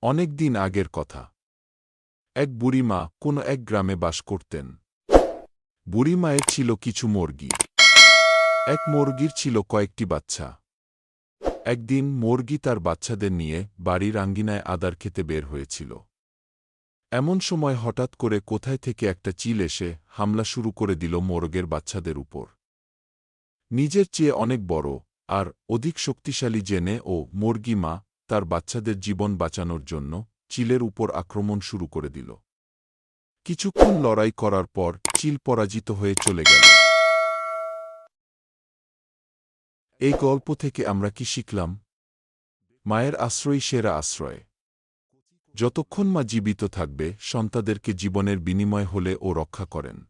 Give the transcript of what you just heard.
অনেক দিন আগের কথা। এক বুড়িমা কোনো এক গ্রামে বাস করতেন। বুড়িমায়ের ছিল কিছু মুরগি। এক মুরগির ছিল কয়েকটি বাচ্চা। একদিন মুরগি তার বাচ্চাদের নিয়ে বাড়ির আঙ্গিনায় আদার খেতে বের হয়েছিল। এমন সময় হঠাৎ করে কোথায় থেকে একটা চিল এসে হামলা শুরু করে দিল মোরগের বাচ্চাদের উপর। নিজের চেয়ে অনেক বড় আর অধিক শক্তিশালী জেনে ও মুরগি মা তার বাচ্চাদের জীবন বাঁচানোর জন্য চিলের উপর আক্রমণ শুরু করে দিল। কিছুক্ষণ লড়াই করার পর চিল পরাজিত হয়ে চলে গেল। এই গল্প থেকে আমরা কি শিখলাম? মায়ের আশ্রয়ই সেরা আশ্রয়। যতক্ষণ মা জীবিত থাকবে সন্তানদেরকে জীবনের বিনিময় হলে ও রক্ষা করেন।